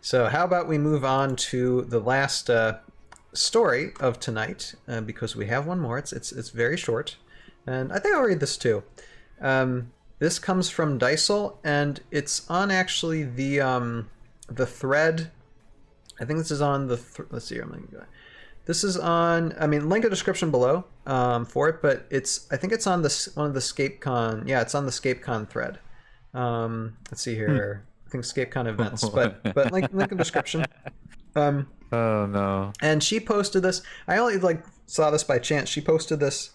So how about we move on to the last story of tonight, because we have one more. It's very short, and I think I'll read this too. This comes from Dysole, and it's on actually the thread. I think this is on the let's see. This is on. I mean, link in the description below for it, but I think it's on one of the ScapeCon. Yeah, it's on the ScapeCon thread. Let's see here. I think ScapeCon events, but link in the description. Oh no! And she posted this. I only saw this by chance. She posted this,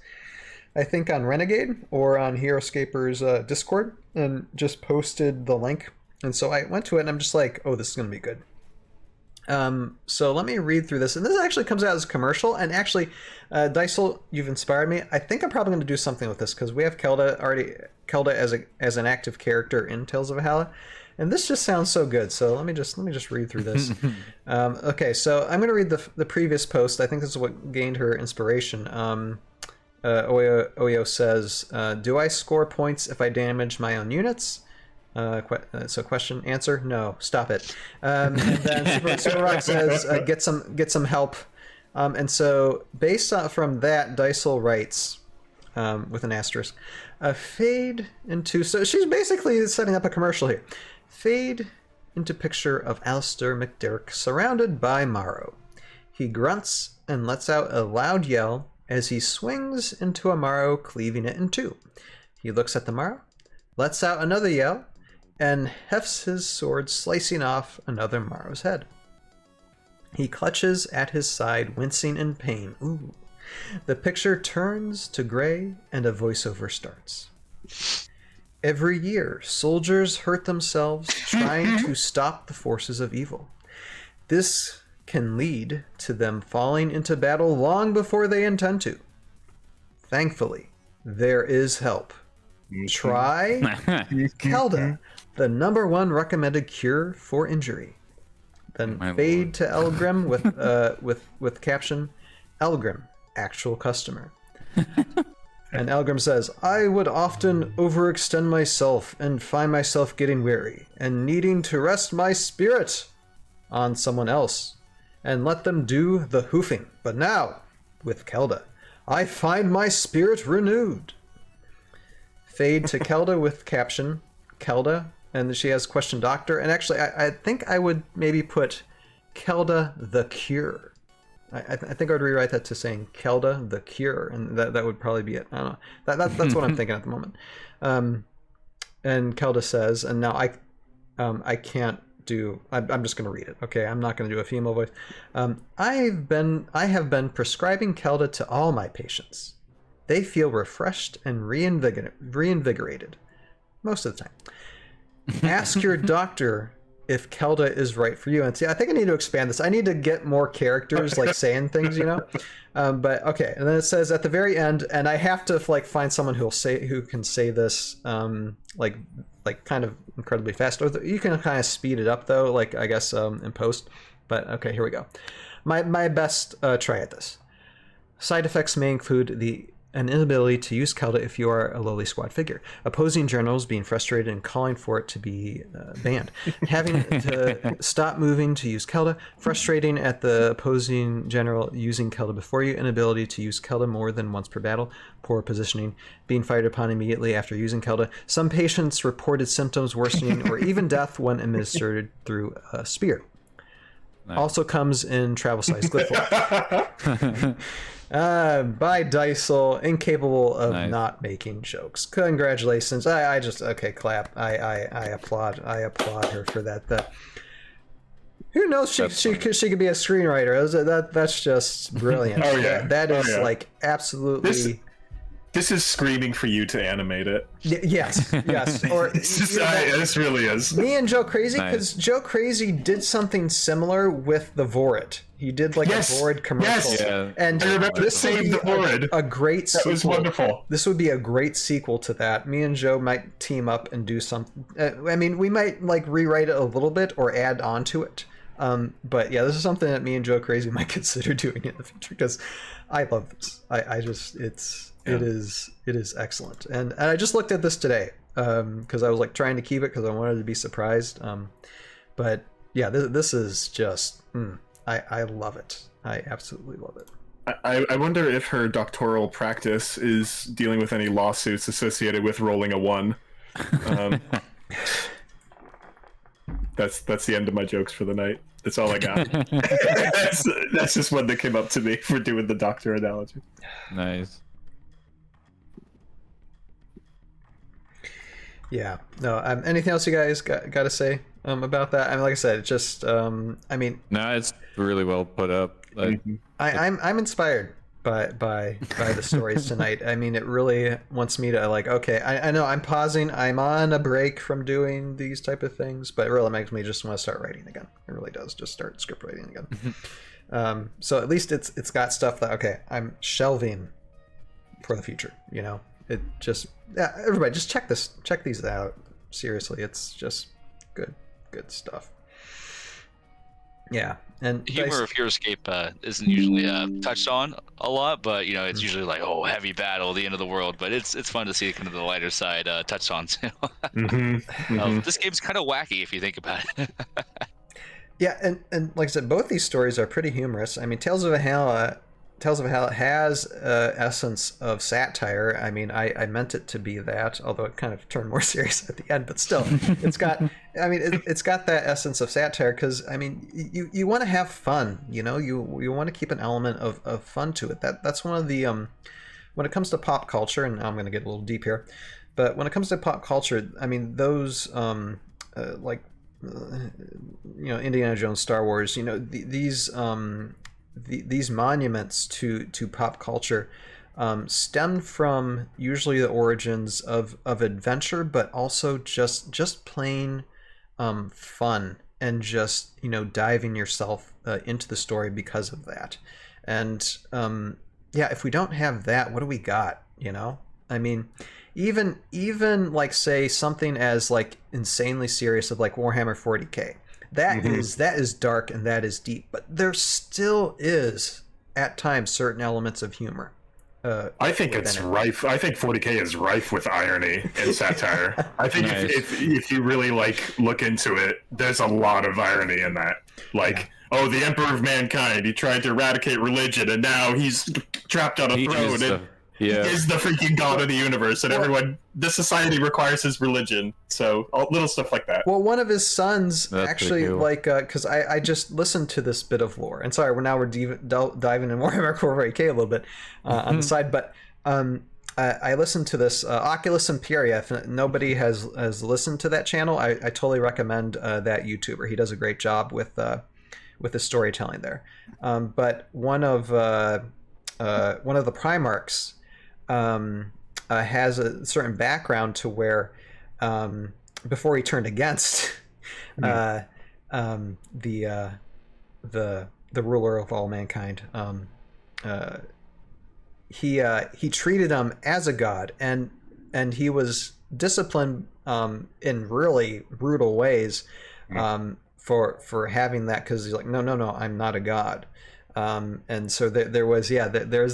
I think, on Renegade or on Heroscaper's Discord, and just posted the link. And so I went to it, and I'm just like, oh, this is gonna be good. So let me read through this. And this actually comes out as a commercial. And actually, Dysole, you've inspired me. I think I'm probably going to do something with this because we have Kelda as an active character in Tales of Valhalla. And this just sounds so good. So let me just read through this. Okay, so I'm going to read the previous post. I think this is what gained her inspiration. Oyo says, do I score points if I damage my own units? So question, answer, no, stop it. And then Super Rock says, get some help. And so based on from that, Dysole writes, with an asterisk, fade into, so she's basically setting up a commercial here. Fade into picture of Alistair McDerrick surrounded by Morrow. He grunts and lets out a loud yell as he swings into a Morrow, cleaving it in two. He looks at the Morrow, lets out another yell, and hefts his sword, slicing off another Morrow's head. He clutches at his side, wincing in pain. Ooh. The picture turns to gray, and a voiceover starts. Every year, soldiers hurt themselves trying to stop the forces of evil. This can lead to them falling into battle long before they intend to. Thankfully, there is help. Try Kelda, the #1 recommended cure for injury. Then fade to Elgrim with caption, Elgrim, actual customer. And Elgrim says, I would often overextend myself and find myself getting weary and needing to rest my spirit on someone else and let them do the hoofing. But now, with Kelda, I find my spirit renewed. Fade to Kelda with caption, Kelda, and she has question doctor. And actually, I think I would maybe put Kelda the cure. I think I would rewrite that to saying Kelda the cure, and that would probably be it. I don't know. That's what I'm thinking at the moment. And Kelda says, and now I can't do. I'm just going to read it. Okay, I'm not going to do a female voice. I have been prescribing Kelda to all my patients. They feel refreshed and reinvigorated most of the time. Ask your doctor if Kelda is right for you. And see, I think I need to expand this. I need to get more characters like saying things, you know. But okay, and then it says at the very end, and I have to find someone who can say this like kind of incredibly fast. Or you can kind of speed it up though, like I guess in post. But okay, here we go. My best try at this. Side effects may include an inability to use Kelda if you are a lowly squad figure. Opposing generals being frustrated and calling for it to be banned. Having to stop moving to use Kelda. Frustrating at the opposing general using Kelda before you. Inability to use Kelda more than once per battle. Poor positioning. Being fired upon immediately after using Kelda. Some patients reported symptoms worsening or even death when administered through a spear. Nice. Also comes in travel size glyph. By Dysole, incapable of not making jokes. Congratulations. I just clap. I applaud her for that. Who knows, she could be a screenwriter. That's just brilliant. Oh yeah. That is absolutely This is screaming for you to animate it. Yes. Or this really is. Me and Joe Crazy, because Joe Crazy did something similar with the Vorid. He did a Vorid commercial. Yes. Yeah. And I remember this would be the Vorid. A great sequel. That was wonderful. This would be a great sequel to that. Me and Joe might team up and do something. I mean, we might rewrite it a little bit or add on to it. But yeah, this is something that me and Joe Crazy might consider doing in the future because I love this. It is excellent. And I just looked at this today because I was trying to keep it because I wanted to be surprised. But yeah, this is just I love it. I absolutely love it. I wonder if her doctoral practice is dealing with any lawsuits associated with rolling a 1. That's the end of my jokes for the night. That's all I got. that's just one that came up to me for doing the doctor analogy. Nice. Yeah. No. Anything else you guys got to say about that? I mean, like I said, it just. I mean. No, it's really well put up. Like, I'm inspired by the stories tonight. I mean, it really wants me to like. Okay, I know I'm pausing. I'm on a break from doing these type of things, but it really makes me just want to start writing again. It really does. Just start script writing again. So at least it's got stuff that I'm shelving for the future. You know, it just everybody just check these out. Seriously, it's just good stuff. Yeah, and humor of Heroscape isn't usually touched on a lot, but you know it's usually like heavy battle, the end of the world. But it's fun to see kind of the lighter side touched on too. This game's kind of wacky if you think about it. Yeah, and like I said, both these stories are pretty humorous. I mean, Tales of Valhalla has essence of satire. I mean, I meant it to be that, although it kind of turned more serious at the end. But still, it's got. I mean, it's got that essence of satire because I mean, you want to have fun. You know, you want to keep an element of fun to it. That's one of the when it comes to pop culture, and I'm going to get a little deep here, but when it comes to pop culture, I mean, those like you know, Indiana Jones, Star Wars. You know, these monuments to pop culture stem from usually the origins of adventure, but also just plain fun and just, you know, diving yourself into the story because of that. And yeah, if we don't have that, what do we got? You know, I mean, even like say something as like insanely serious of like Warhammer 40K. That is dark and that is deep, but there still is at times certain elements of humor. I think it's rife. I think 40K is rife with irony and satire. I think if you really like look into it, there's a lot of irony in that. Like, the Emperor of Mankind, he tried to eradicate religion, and now he's trapped on a throne. And he is the freaking god of the universe, and this society requires his religion. So little stuff like that. Well, one of his sons actually, cool. Like, because I just listened to this bit of lore, and sorry, we're diving in Warhammer 40K a little bit on the side, but I listened to this Oculus Imperia. If nobody has listened to that channel, I totally recommend that YouTuber. He does a great job with the storytelling there. But one of the Primarchs has a certain background to where before he turned against the ruler of all mankind, he treated him as a god, and he was disciplined in really brutal ways for having that, because he's like, no, I'm not a god. And so there's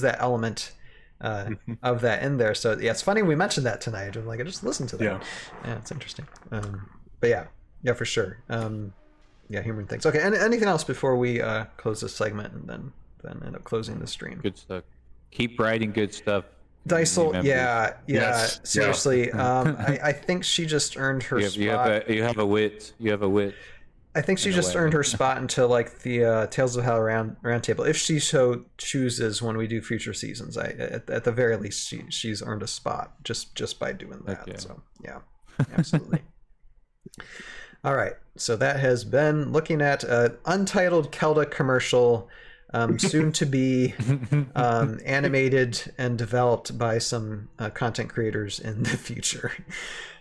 that element of that in there. So yeah, it's funny we mentioned that tonight. I'm like, I just listened to that. Yeah, it's interesting. But yeah, for sure. Humor and things. Okay, and anything else before we close this segment and then end up closing the stream? Good stuff. Keep writing good stuff. Dysole, yes. Seriously. I think she just earned her spot. You have a wit. I think she just earned her spot into like the Tales of Valhalla roundtable, if she so chooses when we do future seasons. At the very least, she's earned a spot just by doing that. Okay. So yeah, absolutely. All right, so that has been looking at an untitled Kelda commercial, soon to be animated and developed by some content creators in the future.